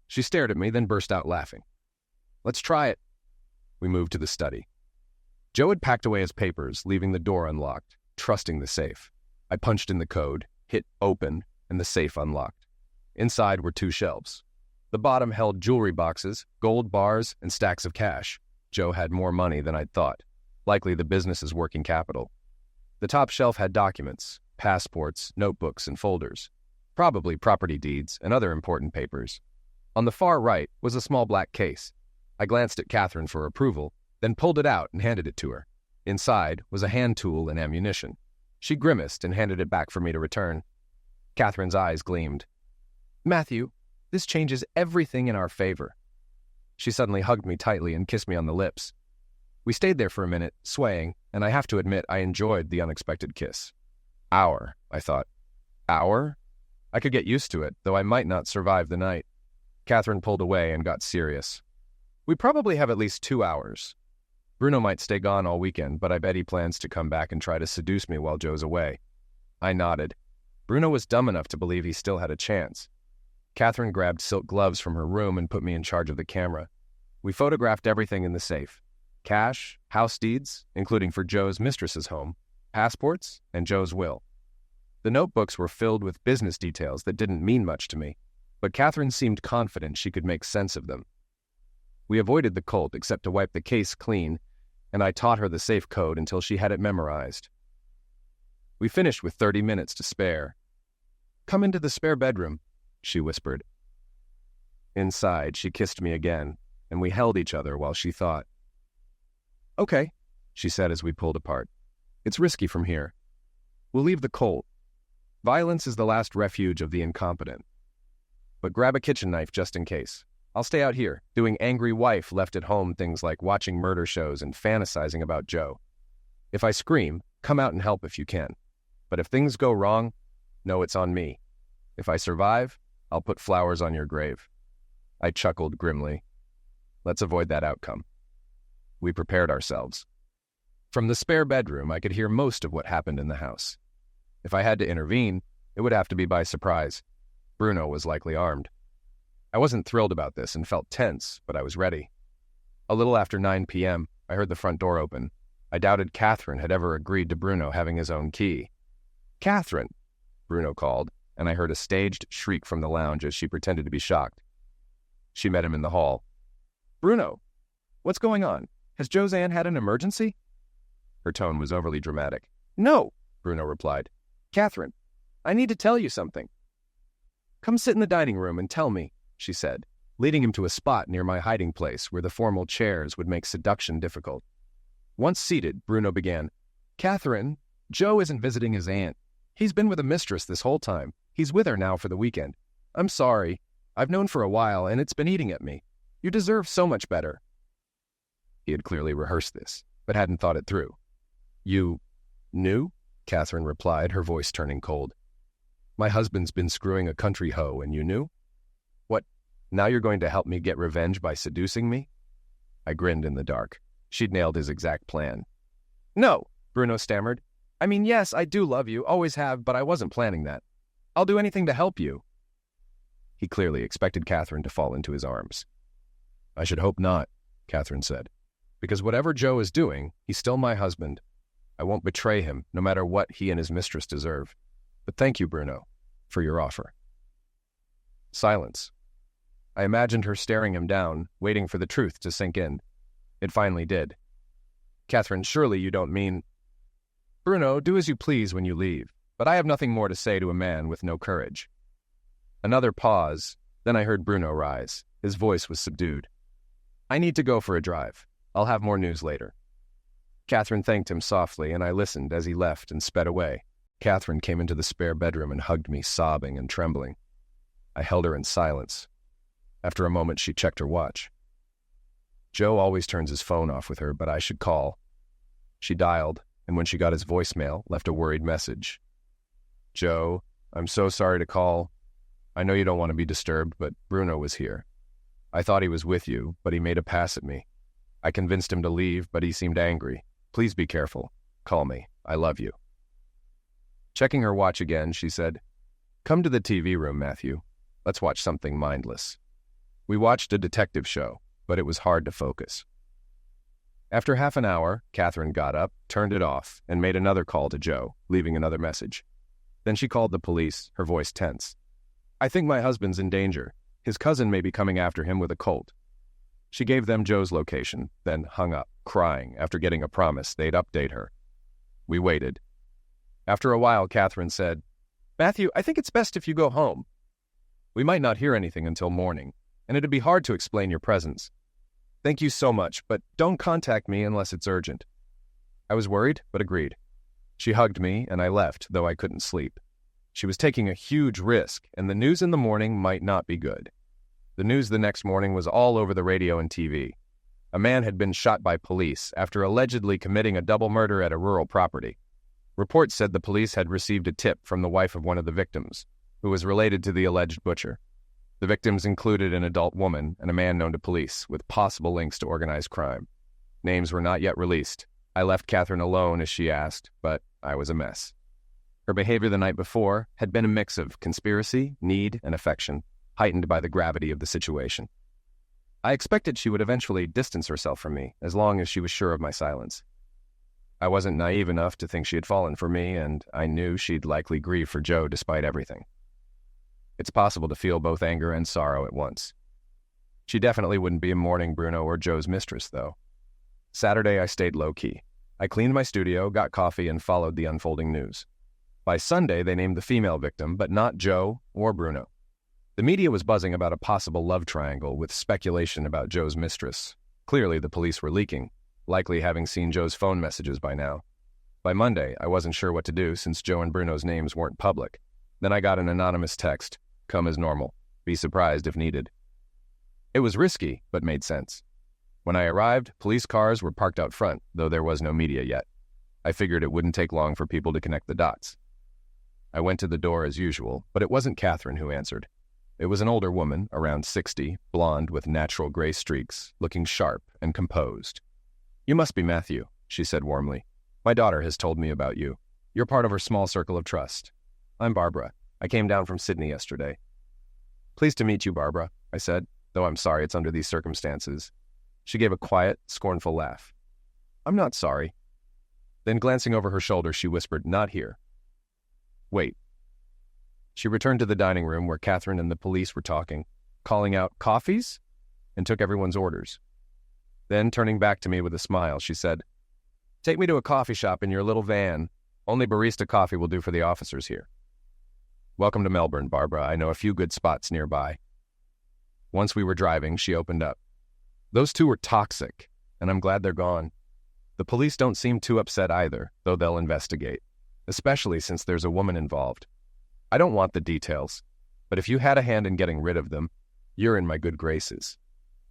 She stared at me, then burst out laughing. Let's try it. We moved to the study. Joe had packed away his papers, leaving the door unlocked, trusting the safe. I punched in the code, hit open, and the safe unlocked. Inside were 2 shelves. The bottom held jewelry boxes, gold bars, and stacks of cash. Joe had more money than I'd thought, likely the business's working capital. The top shelf had documents, passports, notebooks, and folders, probably property deeds and other important papers. On the far right was a small black case. I glanced at Catherine for approval, then pulled it out and handed it to her. Inside was a hand tool and ammunition. She grimaced and handed it back for me to return. Catherine's eyes gleamed. Matthew, this changes everything in our favor. She suddenly hugged me tightly and kissed me on the lips. We stayed there for a minute, swaying, and I have to admit I enjoyed the unexpected kiss. Hour, I thought. Hour? I could get used to it, though I might not survive the night. Catherine pulled away and got serious. We probably have at least 2 hours. Bruno might stay gone all weekend, but I bet he plans to come back and try to seduce me while Joe's away. I nodded. Bruno was dumb enough to believe he still had a chance. Catherine grabbed silk gloves from her room and put me in charge of the camera. We photographed everything in the safe. Cash, house deeds, including for Joe's mistress's home, passports, and Joe's will. The notebooks were filled with business details that didn't mean much to me, but Catherine seemed confident she could make sense of them. We avoided the cult except to wipe the case clean, and I taught her the safe code until she had it memorized. We finished with 30 minutes to spare. Come into the spare bedroom. she whispered. Inside, she kissed me again, and we held each other while she thought. Okay, she said as we pulled apart. It's risky from here. We'll leave the Colt. Violence is the last refuge of the incompetent. But grab a kitchen knife just in case. I'll stay out here, doing angry wife left at home things like watching murder shows and fantasizing about Joe. If I scream, come out and help if you can. But if things go wrong, know it's on me. If I survive, I'll put flowers on your grave. I chuckled grimly. Let's avoid that outcome. We prepared ourselves. From the spare bedroom, I could hear most of what happened in the house. If I had to intervene, it would have to be by surprise. Bruno was likely armed. I wasn't thrilled about this and felt tense, but I was ready. A little after 9 p.m., I heard the front door open. I doubted Catherine had ever agreed to Bruno having his own key. "Catherine!" Bruno called, and I heard a staged shriek from the lounge as she pretended to be shocked. She met him in the hall. "Bruno, what's going on? Has Joseanne had an emergency?" Her tone was overly dramatic. "No," Bruno replied. "Catherine, I need to tell you something." "Come sit in the dining room and tell me," she said, leading him to a spot near my hiding place where the formal chairs would make seduction difficult. Once seated, Bruno began, "Catherine, Joe isn't visiting his aunt. He's been with a mistress this whole time. He's with her now for the weekend. I'm sorry. I've known for a while, and it's been eating at me. You deserve so much better." He had clearly rehearsed this, but hadn't thought it through. "You knew?" Catherine replied, her voice turning cold. "My husband's been screwing a country hoe, and you knew? What, now you're going to help me get revenge by seducing me?" I grinned in the dark. She'd nailed his exact plan. "No," Bruno stammered. "I mean, yes, I do love you, always have, but I wasn't planning that. I'll do anything to help you." He clearly expected Catherine to fall into his arms. "I should hope not," Catherine said. "Because whatever Joe is doing, he's still my husband. I won't betray him, no matter what he and his mistress deserve. But thank you, Bruno, for your offer." Silence. I imagined her staring him down, waiting for the truth to sink in. It finally did. "Catherine, surely you don't mean—" "Bruno, do as you please when you leave, but I have nothing more to say to a man with no courage." Another pause, then I heard Bruno rise. His voice was subdued. "I need to go for a drive. I'll have more news later." Catherine thanked him softly, and I listened as he left and sped away. Catherine came into the spare bedroom and hugged me, sobbing and trembling. I held her in silence. After a moment, she checked her watch. "Joe always turns his phone off with her, but I should call." She dialed, and when she got his voicemail, left a worried message. "Joe, I'm so sorry to call. I know you don't want to be disturbed, but Bruno was here. I thought he was with you, but he made a pass at me. I convinced him to leave, but he seemed angry. Please be careful. Call me. I love you." Checking her watch again, she said, "Come to the TV room, Matthew. Let's watch something mindless." We watched a detective show, but it was hard to focus. After half an hour, Catherine got up, turned it off, and made another call to Joe, leaving another message. Then she called the police, her voice tense. "I think my husband's in danger. His cousin may be coming after him with a Colt." She gave them Joe's location, then hung up, crying after getting a promise they'd update her. We waited. After a while, Catherine said, "Matthew, I think it's best if you go home. We might not hear anything until morning, and it'd be hard to explain your presence. Thank you so much, but don't contact me unless it's urgent." I was worried, but agreed. She hugged me, and I left, though I couldn't sleep. She was taking a huge risk, and the news in the morning might not be good. The news the next morning was all over the radio and TV. A man had been shot by police after allegedly committing a double murder at a rural property. Reports said the police had received a tip from the wife of one of the victims, who was related to the alleged butcher. The victims included an adult woman and a man known to police, with possible links to organized crime. Names were not yet released. I left Catherine alone as she asked, but I was a mess. Her behavior the night before had been a mix of conspiracy, need, and affection, heightened by the gravity of the situation. I expected she would eventually distance herself from me, as long as she was sure of my silence. I wasn't naive enough to think she had fallen for me, and I knew she'd likely grieve for Joe despite everything. It's possible to feel both anger and sorrow at once. She definitely wouldn't be mourning Bruno or Joe's mistress, though. Saturday, I stayed low-key. I cleaned my studio, got coffee, and followed the unfolding news. By Sunday, they named the female victim, but not Joe or Bruno. The media was buzzing about a possible love triangle with speculation about Joe's mistress. Clearly, the police were leaking, likely having seen Joe's phone messages by now. By Monday, I wasn't sure what to do since Joe and Bruno's names weren't public. Then I got an anonymous text, "Come as normal. Be surprised if needed." It was risky, but made sense. When I arrived, police cars were parked out front, though there was no media yet. I figured it wouldn't take long for people to connect the dots. I went to the door as usual, but it wasn't Catherine who answered. It was an older woman, around 60, blonde with natural gray streaks, looking sharp and composed. "You must be Matthew," she said warmly. "My daughter has told me about you. You're part of her small circle of trust. I'm Barbara. I came down from Sydney yesterday." "Pleased to meet you, Barbara," I said, though I'm sorry it's under these circumstances. She gave a quiet, scornful laugh. "I'm not sorry." Then glancing over her shoulder, she whispered, "Not here." "Wait." She returned to the dining room where Catherine and the police were talking, calling out, "Coffees?" and took everyone's orders. Then, turning back to me with a smile, she said, "Take me to a coffee shop in your little van. Only barista coffee will do for the officers here." "Welcome to Melbourne, Barbara. I know a few good spots nearby." Once we were driving, she opened up. "Those two were toxic, and I'm glad they're gone. The police don't seem too upset either, though they'll investigate, especially since there's a woman involved. I don't want the details, but if you had a hand in getting rid of them, you're in my good graces.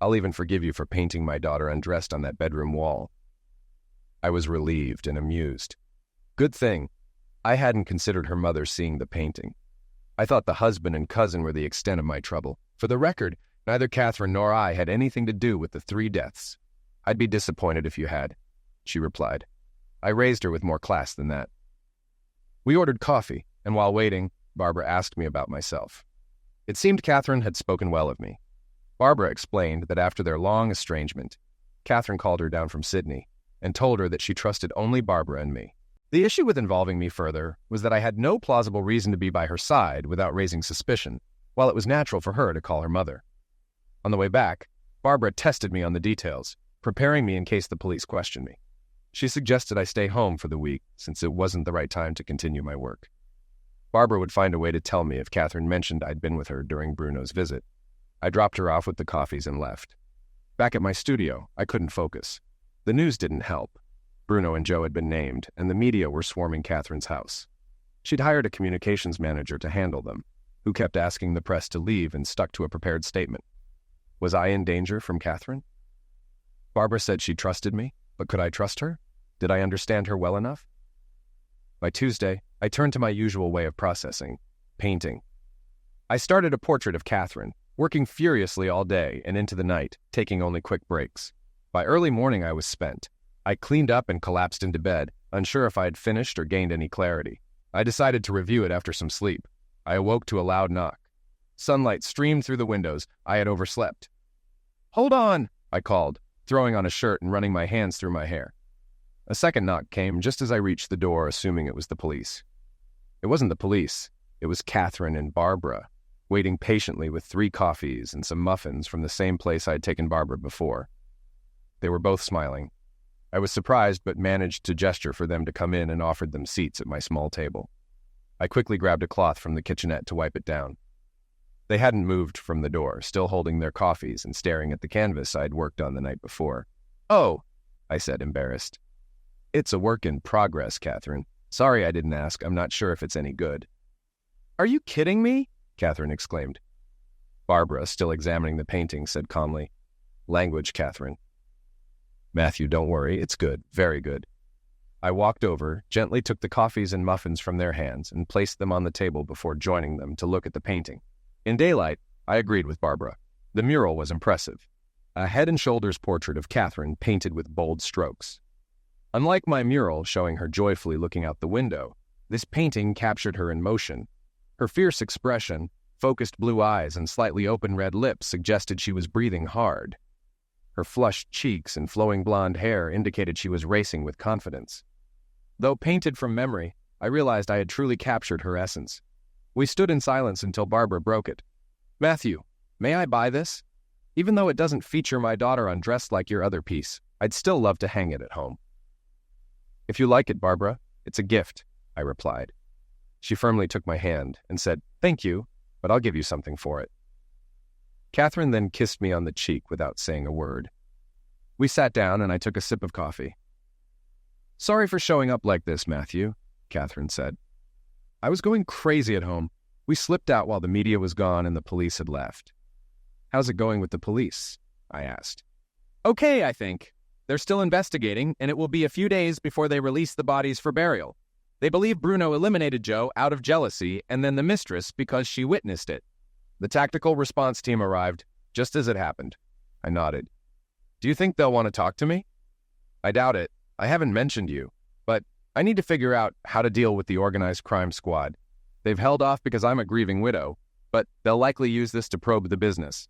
I'll even forgive you for painting my daughter undressed on that bedroom wall." I was relieved and amused. Good thing. I hadn't considered her mother seeing the painting. I thought the husband and cousin were the extent of my trouble. For the record, neither Catherine nor I had anything to do with the 3 deaths. "I'd be disappointed if you had," she replied. I raised her with more class than that. We ordered coffee, and while waiting, Barbara asked me about myself. It seemed Catherine had spoken well of me. Barbara explained that after their long estrangement, Catherine called her down from Sydney and told her that she trusted only Barbara and me. The issue with involving me further was that I had no plausible reason to be by her side without raising suspicion, while it was natural for her to call her mother. On the way back, Barbara tested me on the details, preparing me in case the police questioned me. She suggested I stay home for the week since it wasn't the right time to continue my work. Barbara would find a way to tell me if Catherine mentioned I'd been with her during Bruno's visit. I dropped her off with the coffees and left. Back at my studio, I couldn't focus. The news didn't help. Bruno and Joe had been named, and the media were swarming Catherine's house. She'd hired a communications manager to handle them, who kept asking the press to leave and stuck to a prepared statement. Was I in danger from Catherine? Barbara said she trusted me, but could I trust her? Did I understand her well enough? By Tuesday, I turned to my usual way of processing, painting. I started a portrait of Catherine, working furiously all day and into the night, taking only quick breaks. By early morning, I was spent. I cleaned up and collapsed into bed, unsure if I had finished or gained any clarity. I decided to review it after some sleep. I awoke to a loud knock. Sunlight streamed through the windows. I had overslept. "Hold on," I called, throwing on a shirt and running my hands through my hair. A second knock came just as I reached the door, assuming it was the police. It wasn't the police. It was Catherine and Barbara, waiting patiently with 3 coffees and some muffins from the same place I had taken Barbara before. They were both smiling. I was surprised, but managed to gesture for them to come in and offered them seats at my small table. I quickly grabbed a cloth from the kitchenette to wipe it down. They hadn't moved from the door, still holding their coffees and staring at the canvas I'd worked on the night before. "Oh," I said, embarrassed. "It's a work in progress, Catherine. Sorry I didn't ask. I'm not sure if it's any good." "Are you kidding me?" Catherine exclaimed. Barbara, still examining the painting, said calmly, "Language, Catherine." "Matthew, don't worry. It's good. Very good." I walked over, gently took the coffees and muffins from their hands, and placed them on the table before joining them to look at the painting. In daylight, I agreed with Barbara. The mural was impressive. A head and shoulders portrait of Catherine painted with bold strokes. Unlike my mural showing her joyfully looking out the window, this painting captured her in motion. Her fierce expression, focused blue eyes, and slightly open red lips suggested she was breathing hard. Her flushed cheeks and flowing blonde hair indicated she was racing with confidence. Though painted from memory, I realized I had truly captured her essence. We stood in silence until Barbara broke it. "Matthew, may I buy this? Even though it doesn't feature my daughter undressed like your other piece, I'd still love to hang it at home." "If you like it, Barbara, it's a gift," I replied. She firmly took my hand and said, "Thank you, but I'll give you something for it." Catherine then kissed me on the cheek without saying a word. We sat down and I took a sip of coffee. "Sorry for showing up like this, Matthew," Catherine said. "I was going crazy at home. We slipped out while the media was gone and the police had left." "How's it going with the police?" I asked. "Okay, I think. They're still investigating, and it will be a few days before they release the bodies for burial. They believe Bruno eliminated Joe out of jealousy and then the mistress because she witnessed it." The tactical response team arrived just as it happened. I nodded. "Do you think they'll want to talk to me?" "I doubt it. I haven't mentioned you, but I need to figure out how to deal with the organized crime squad. They've held off because I'm a grieving widow, but they'll likely use this to probe the business.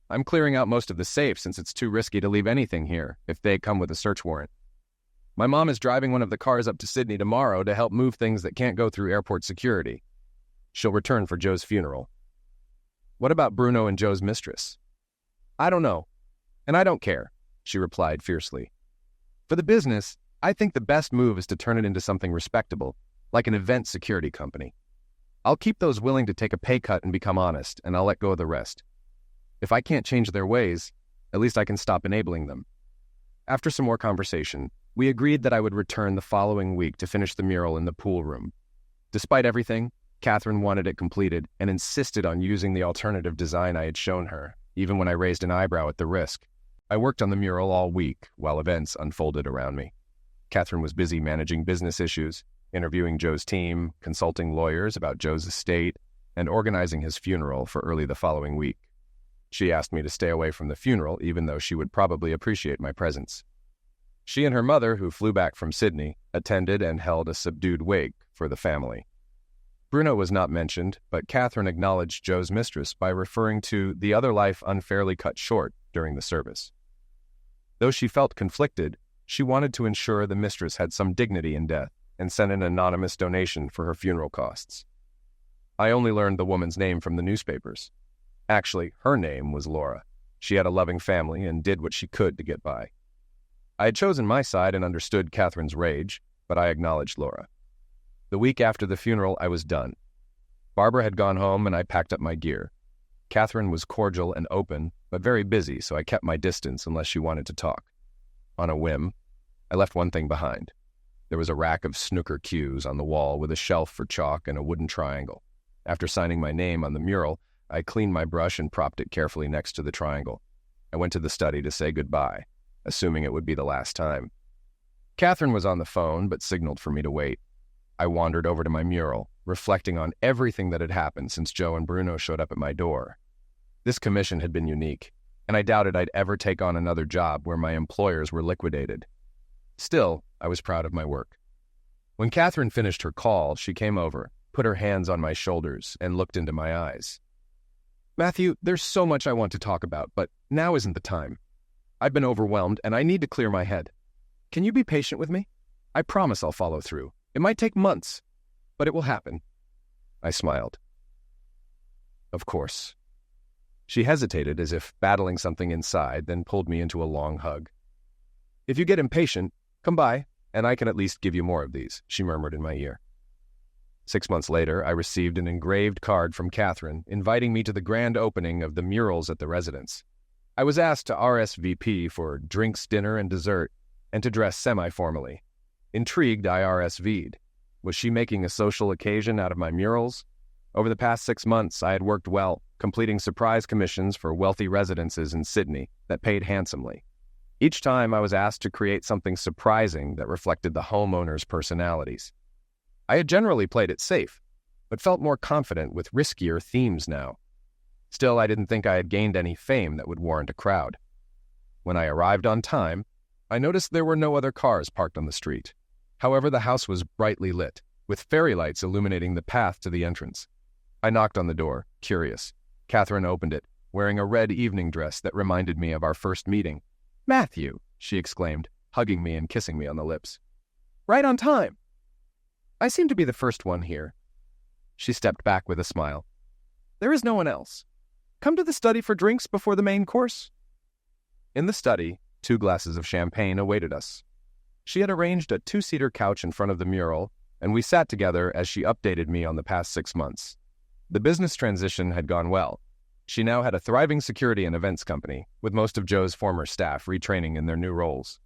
I'm clearing out most of the safes since it's too risky to leave anything here if they come with a search warrant. My mom is driving one of the cars up to Sydney tomorrow to help move things that can't go through airport security. She'll return for Joe's funeral." "What about Bruno and Joe's mistress?" "I don't know, and I don't care," she replied fiercely. "For the business, I think the best move is to turn it into something respectable, like an event security company. I'll keep those willing to take a pay cut and become honest, and I'll let go of the rest. If I can't change their ways, at least I can stop enabling them." After some more conversation, we agreed that I would return the following week to finish the mural in the pool room. Despite everything, Catherine wanted it completed and insisted on using the alternative design I had shown her, even when I raised an eyebrow at the risk. I worked on the mural all week while events unfolded around me. Catherine was busy managing business issues, interviewing Joe's team, consulting lawyers about Joe's estate, and organizing his funeral for early the following week. She asked me to stay away from the funeral, even though she would probably appreciate my presence. She and her mother, who flew back from Sydney, attended and held a subdued wake for the family. Bruno was not mentioned, but Catherine acknowledged Joe's mistress by referring to the other life unfairly cut short during the service. Though she felt conflicted, she wanted to ensure the mistress had some dignity in death and sent an anonymous donation for her funeral costs. I only learned the woman's name from the newspapers. Actually, her name was Laura. She had a loving family and did what she could to get by. I had chosen my side and understood Catherine's rage, but I acknowledged Laura. The week after the funeral, I was done. Barbara had gone home and I packed up my gear. Catherine was cordial and open, but very busy, so I kept my distance unless she wanted to talk. On a whim, I left one thing behind. There was a rack of snooker cues on the wall with a shelf for chalk and a wooden triangle. After signing my name on the mural, I cleaned my brush and propped it carefully next to the triangle. I went to the study to say goodbye, assuming it would be the last time. Catherine was on the phone, but signaled for me to wait. I wandered over to my mural, reflecting on everything that had happened since Joe and Bruno showed up at my door. This commission had been unique, and I doubted I'd ever take on another job where my employers were liquidated. Still, I was proud of my work. When Catherine finished her call, she came over, put her hands on my shoulders, and looked into my eyes. "Matthew, there's so much I want to talk about, but now isn't the time. I've been overwhelmed, and I need to clear my head. Can you be patient with me? I promise I'll follow through. It might take months, but it will happen." I smiled. "Of course." She hesitated as if battling something inside, then pulled me into a long hug. "If you get impatient, come by, and I can at least give you more of these," she murmured in my ear. 6 months later, I received an engraved card from Catherine inviting me to the grand opening of the murals at the residence. I was asked to RSVP for drinks, dinner, and dessert, and to dress semi-formally. Intrigued, I RSV'd. Was she making a social occasion out of my murals? Over the past 6 months, I had worked well, completing surprise commissions for wealthy residences in Sydney that paid handsomely. Each time, I was asked to create something surprising that reflected the homeowners' personalities. I had generally played it safe, but felt more confident with riskier themes now. Still, I didn't think I had gained any fame that would warrant a crowd. When I arrived on time, I noticed there were no other cars parked on the street. However, the house was brightly lit, with fairy lights illuminating the path to the entrance. I knocked on the door, curious. Catherine opened it, wearing a red evening dress that reminded me of our first meeting. "Matthew," she exclaimed, hugging me and kissing me on the lips. "Right on time. I seem to be the first one here." She stepped back with a smile. "There is no one else. Come to the study for drinks before the main course." In the study, 2 glasses of champagne awaited us. She had arranged a 2-seater couch in front of the mural, and we sat together as she updated me on the past 6 months. The business transition had gone well. She now had a thriving security and events company, with most of Joe's former staff retraining in their new roles.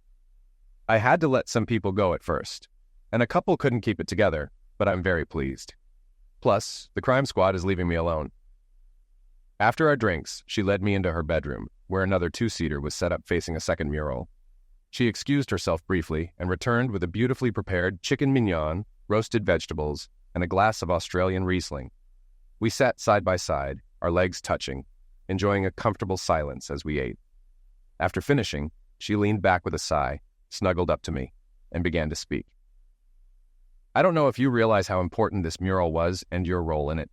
I had to let some people go at first, and a couple couldn't keep it together, but I'm very pleased. Plus, the crime squad is leaving me alone. After our drinks, she led me into her bedroom, where another two-seater was set up facing a second mural. She excused herself briefly and returned with a beautifully prepared chicken mignon, roasted vegetables, and a glass of Australian Riesling. We sat side by side, our legs touching, enjoying a comfortable silence as we ate. After finishing, she leaned back with a sigh, snuggled up to me, and began to speak. I don't know if you realize how important this mural was and your role in it.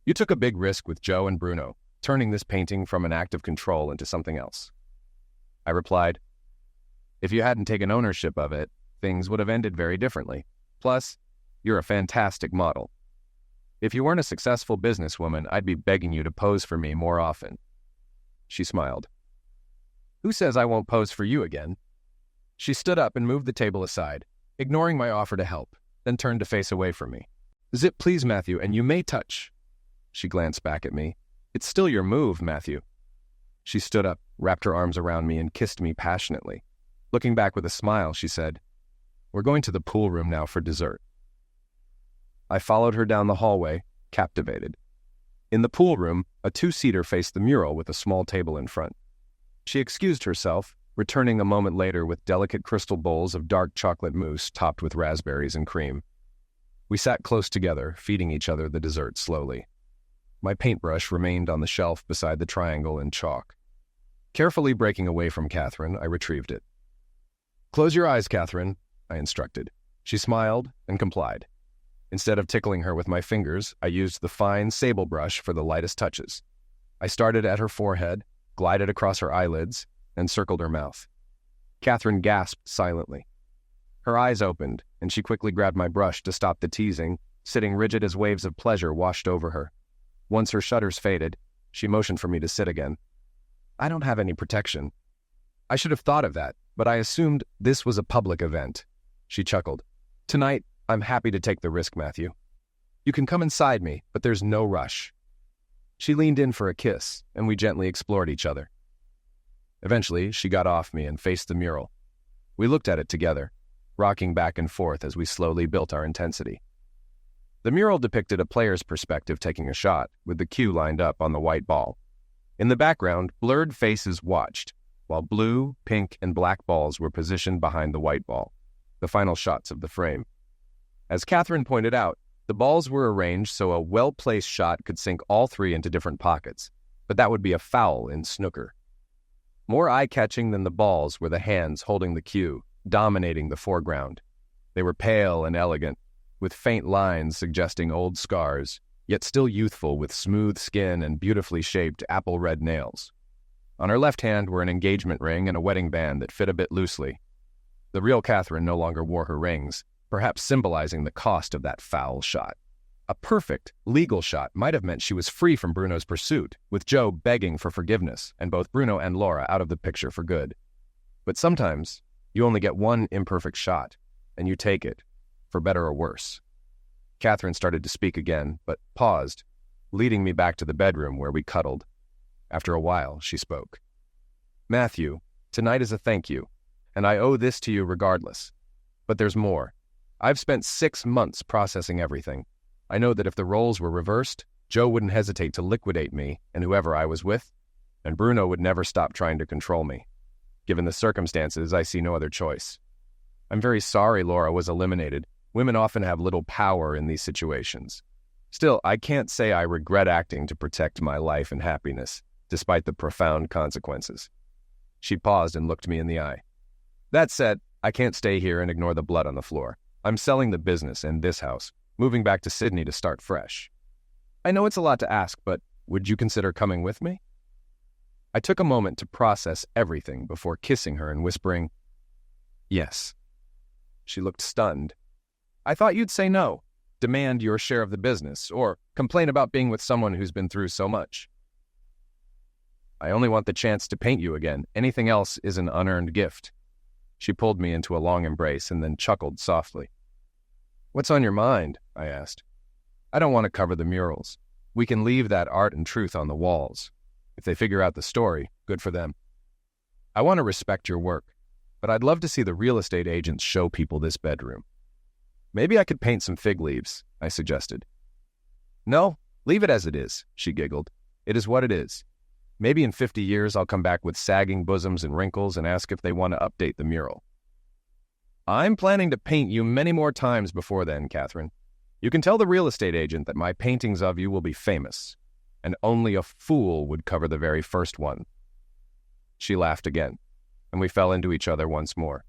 You took a big risk with Joe and Bruno, turning this painting from an act of control into something else. I replied, if you hadn't taken ownership of it, things would have ended very differently. Plus, you're a fantastic model. If you weren't a successful businesswoman, I'd be begging you to pose for me more often. She smiled. Who says I won't pose for you again? She stood up and moved the table aside, ignoring my offer to help, then turned to face away from me. Zip, please, Matthew, and you may touch. She glanced back at me. It's still your move, Matthew. She stood up, wrapped her arms around me, and kissed me passionately. Looking back with a smile, she said, we're going to the pool room now for dessert. I followed her down the hallway, captivated. In the pool room, a two-seater faced the mural with a small table in front. She excused herself, returning a moment later with delicate crystal bowls of dark chocolate mousse topped with raspberries and cream. We sat close together, feeding each other the dessert slowly. My paintbrush remained on the shelf beside the triangle in chalk. Carefully breaking away from Catherine, I retrieved it. Close your eyes, Catherine, I instructed. She smiled and complied. Instead of tickling her with my fingers, I used the fine sable brush for the lightest touches. I started at her forehead, glided across her eyelids, and circled her mouth. Catherine gasped silently. Her eyes opened, and she quickly grabbed my brush to stop the teasing, sitting rigid as waves of pleasure washed over her. Once her shudders faded, she motioned for me to sit again. I don't have any protection. I should have thought of that, but I assumed this was a public event. She chuckled. Tonight, I'm happy to take the risk, Matthew. You can come inside me, but there's no rush. She leaned in for a kiss, and we gently explored each other. Eventually, she got off me and faced the mural. We looked at it together, rocking back and forth as we slowly built our intensity. The mural depicted a player's perspective taking a shot, with the cue lined up on the white ball. In the background, blurred faces watched, while blue, pink, and black balls were positioned behind the white ball, the final shots of the frame. As Catherine pointed out, the balls were arranged so a well-placed shot could sink all three into different pockets, but that would be a foul in snooker. More eye-catching than the balls were the hands holding the cue, dominating the foreground. They were pale and elegant, with faint lines suggesting old scars, yet still youthful with smooth skin and beautifully shaped apple-red nails. On her left hand were an engagement ring and a wedding band that fit a bit loosely. The real Catherine no longer wore her rings, perhaps symbolizing the cost of that foul shot. A perfect, legal shot might have meant she was free from Bruno's pursuit, with Joe begging for forgiveness and both Bruno and Laura out of the picture for good. But sometimes, you only get one imperfect shot, and you take it, for better or worse. Catherine started to speak again, but paused, leading me back to the bedroom where we cuddled. After a while, she spoke. Matthew, tonight is a thank you, and I owe this to you regardless. But there's more. I've spent 6 months processing everything. I know that if the roles were reversed, Joe wouldn't hesitate to liquidate me and whoever I was with, and Bruno would never stop trying to control me. Given the circumstances, I see no other choice. I'm very sorry Laura was eliminated. Women often have little power in these situations. Still, I can't say I regret acting to protect my life and happiness, despite the profound consequences. She paused and looked me in the eye. That said, I can't stay here and ignore the blood on the floor. I'm selling the business and this house, moving back to Sydney to start fresh. I know it's a lot to ask, but would you consider coming with me? I took a moment to process everything before kissing her and whispering, yes. She looked stunned. I thought you'd say no, demand your share of the business, or complain about being with someone who's been through so much. I only want the chance to paint you again. Anything else is an unearned gift. She pulled me into a long embrace and then chuckled softly. What's on your mind? I asked. I don't want to cover the murals. We can leave that art and truth on the walls. If they figure out the story, good for them. I want to respect your work, but I'd love to see the real estate agents show people this bedroom. Maybe I could paint some fig leaves, I suggested. No, leave it as it is, she giggled. It is what it is. Maybe in 50 years I'll come back with sagging bosoms and wrinkles and ask if they want to update the mural. I'm planning to paint you many more times before then, Catherine. You can tell the real estate agent that my paintings of you will be famous, and only a fool would cover the very first one. She laughed again, and we fell into each other once more.